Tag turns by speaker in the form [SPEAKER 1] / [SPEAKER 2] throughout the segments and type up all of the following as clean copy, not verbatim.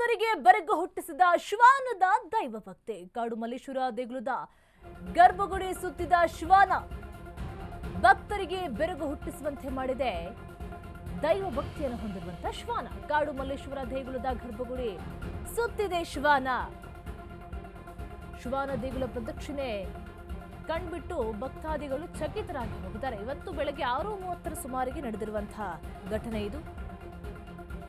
[SPEAKER 1] ಭಕ್ತರಿಗೆ ಬೆರಗು ಹುಟ್ಟಿಸಿದ ಶ್ವಾನದ ದೈವ ಭಕ್ತಿ. ಕಾಡು ಮಲ್ಲೇಶ್ವರ ದೇಗುಲದ ಗರ್ಭಗುಡಿ ಸುತ್ತಿದ ಶ್ವಾನ ಭಕ್ತರಿಗೆ ಬೆರಗು ಹುಟ್ಟಿಸುವಂತೆ ಮಾಡಿದೆ. ದೈವ ಭಕ್ತಿಯನ್ನು ಹೊಂದಿರುವಂತಹ ಶ್ವಾನ ಕಾಡು ಮಲ್ಲೇಶ್ವರ ದೇಗುಲದ ಗರ್ಭಗುಡಿ ಸುತ್ತಿದೆ ಶ್ವಾನ. ಶ್ವಾನ ದೇಗುಲ ಪ್ರದಕ್ಷಿಣೆ ಕಣ್ಬಿಟ್ಟು ಭಕ್ತಾದಿಗಳು ಚಕಿತರಾಗಿ ಹೋಗಿದ್ದಾರೆ. ಇವತ್ತು ಬೆಳಗ್ಗೆ 6:30 ಸುಮಾರಿಗೆ ನಡೆದಿರುವಂತಹ ಘಟನೆ ಇದು.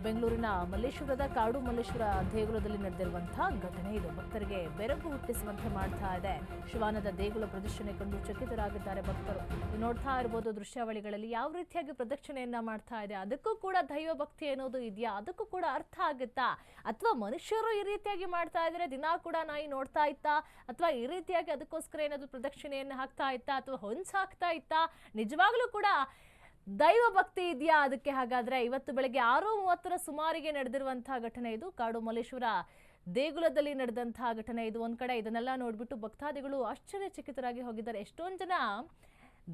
[SPEAKER 1] ಬೆಂಗಳೂರಿನ ಮಲ್ಲೇಶ್ವರದ ಕಾಡು ಮಲ್ಲೇಶ್ವರ ದೇಗುಲದಲ್ಲಿ ನಡೆದಿರುವಂತಹ ಘಟನೆ ಇದು. ಭಕ್ತರಿಗೆ ಬೆರಗು ಹುಟ್ಟಿಸುವಂತೆ ಮಾಡ್ತಾ ಇದೆ. ಶ್ವಾನದ ದೇಗುಲ ಪ್ರದಕ್ಷಿಣೆ ಕಂಡು ಚಕಿತರಾಗಿದ್ದಾರೆ ಭಕ್ತರು. ನೋಡ್ತಾ ಇರಬಹುದು ದೃಶ್ಯಾವಳಿಗಳಲ್ಲಿ ಯಾವ ರೀತಿಯಾಗಿ ಪ್ರದಕ್ಷಿಣೆಯನ್ನ ಮಾಡ್ತಾ ಇದೆ. ಅದಕ್ಕೂ ಕೂಡ ದೈವ ಭಕ್ತಿ ಅನ್ನೋದು ಇದೆಯಾ, ಅದಕ್ಕೂ ಕೂಡ ಅರ್ಥ ಆಗುತ್ತಾ, ಅಥವಾ ಮನುಷ್ಯರು ಈ ರೀತಿಯಾಗಿ ಮಾಡ್ತಾ ಇದ್ರೆ ದಿನ ಕೂಡ ನಾಯಿ ನೋಡ್ತಾ ಇತ್ತಾ, ಅಥವಾ ಈ ರೀತಿಯಾಗಿ ಅದಕ್ಕೋಸ್ಕರ ಏನಾದ್ರು ಪ್ರದಕ್ಷಿಣೆಯನ್ನು ಹಾಕ್ತಾ ಇತ್ತಾ, ಅಥವಾ ಹೊಂಚಾಕ್ತಾ ಇತ್ತಾ, ನಿಜವಾಗ್ಲೂ ಕೂಡ ದೈವ ಭಕ್ತಿ ಇದೆಯಾ ಅದಕ್ಕೆ? ಹಾಗಾದ್ರೆ ಇವತ್ತು ಬೆಳಗ್ಗೆ 6:30 ಸುಮಾರಿಗೆ ನಡೆದಿರುವಂತಹ ಘಟನೆ ಇದು. ಕಾಡು ಮಲ್ಲೇಶ್ವರ ದೇಗುಲದಲ್ಲಿ ನಡೆದಂತಹ ಘಟನೆ ಇದು. ಒಂದ್ ಕಡೆ ಇದನ್ನೆಲ್ಲ ನೋಡ್ಬಿಟ್ಟು ಭಕ್ತಾದಿಗಳು ಆಶ್ಚರ್ಯಚಕಿತರಾಗಿ ಹೋಗಿದ್ದಾರೆ. ಎಷ್ಟೊಂದು ಜನ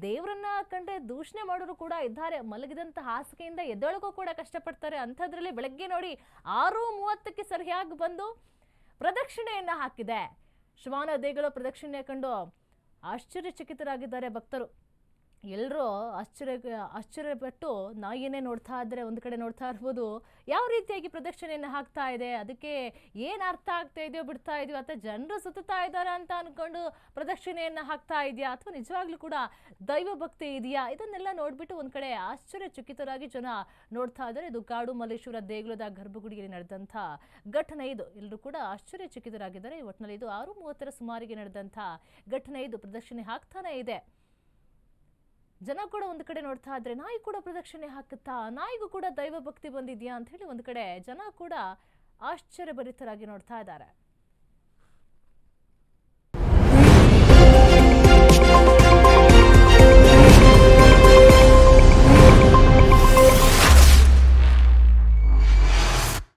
[SPEAKER 1] ದೇವರನ್ನ ಕಂಡ್ರೆ ದೂಷಣೆ ಮಾಡೋರು ಕೂಡ ಇದ್ದಾರೆ. ಮಲಗಿದಂತ ಹಾಸಿಗೆಯಿಂದ ಎದ್ದೊಳಗೂ ಕೂಡ ಕಷ್ಟಪಡ್ತಾರೆ. ಅಂಥದ್ರಲ್ಲಿ ಬೆಳಗ್ಗೆ ನೋಡಿ 6:30ಕ್ಕೆ ಸರಿಯಾಗಿ ಬಂದು ಪ್ರದಕ್ಷಿಣೆಯನ್ನ ಹಾಕಿದೆ. ಶ್ವಾನ ದೇಗುಲ ಪ್ರದಕ್ಷಿಣೆ ಕಂಡು ಆಶ್ಚರ್ಯಚಕಿತರಾಗಿದ್ದಾರೆ ಭಕ್ತರು. ಎಲ್ಲರೂ ಆಶ್ಚರ್ಯಪಟ್ಟು ನಾಯಿಯನ್ನೇ ನೋಡ್ತಾ ಇದ್ರೆ, ಒಂದು ಕಡೆ ನೋಡ್ತಾ ಇರ್ಬೋದು ಯಾವ ರೀತಿಯಾಗಿ ಪ್ರದಕ್ಷಿಣೆಯನ್ನು ಹಾಕ್ತಾ ಇದೆ, ಅದಕ್ಕೆ ಏನು ಅರ್ಥ ಆಗ್ತಾ ಇದೆಯೋ ಬಿಡ್ತಾ ಇದೆಯೋ, ಅಥವಾ ಜನರು ಸುತ್ತಾ ಇದ್ದಾರೆ ಅಂತ ಅನ್ಕೊಂಡು ಪ್ರದಕ್ಷಿಣೆಯನ್ನು ಹಾಕ್ತಾ ಇದೆಯಾ, ಅಥವಾ ನಿಜವಾಗ್ಲೂ ಕೂಡ ದೈವ ಭಕ್ತಿ ಇದೆಯಾ, ಇದನ್ನೆಲ್ಲ ನೋಡ್ಬಿಟ್ಟು ಒಂದು ಕಡೆ ಆಶ್ಚರ್ಯಚಕಿತರಾಗಿ ಜನ ನೋಡ್ತಾ ಇದ್ದಾರೆ. ಇದು ಕಾಡು ಮಲ್ಲೇಶ್ವರ ದೇಗುಲದ ಗರ್ಭಗುಡಿಯಲ್ಲಿ ನಡೆದಂಥ ಘಟನೆ ಇದು. ಎಲ್ಲರೂ ಕೂಡ ಆಶ್ಚರ್ಯಚಕಿತರಾಗಿದ್ದಾರೆ. ಒಟ್ಟಿನಲ್ಲಿ ಇದು 6:30 ಸುಮಾರಿಗೆ ನಡೆದಂಥ ಘಟನೆ ಇದು. ಪ್ರದಕ್ಷಿಣೆ ಹಾಕ್ತಾನೆ ಇದೆ. ಜನ ಕೂಡ ಒಂದು ಕಡೆ ನೋಡ್ತಾ ಇದ್ರೆ ನಾಯಿ ಕೂಡ ಪ್ರದಕ್ಷಿಣೆ ಹಾಕುತ್ತಾ, ನಾಯಿಗೂ ಕೂಡ ದೈವ ಭಕ್ತಿ ಬಂದಿದ್ಯಾ ಅಂತ ಹೇಳಿ ಒಂದು ಕಡೆ ಜನ ಕೂಡ ಆಶ್ಚರ್ಯಭರಿತರಾಗಿ ನೋಡ್ತಾ ಇದ್ದಾರೆ.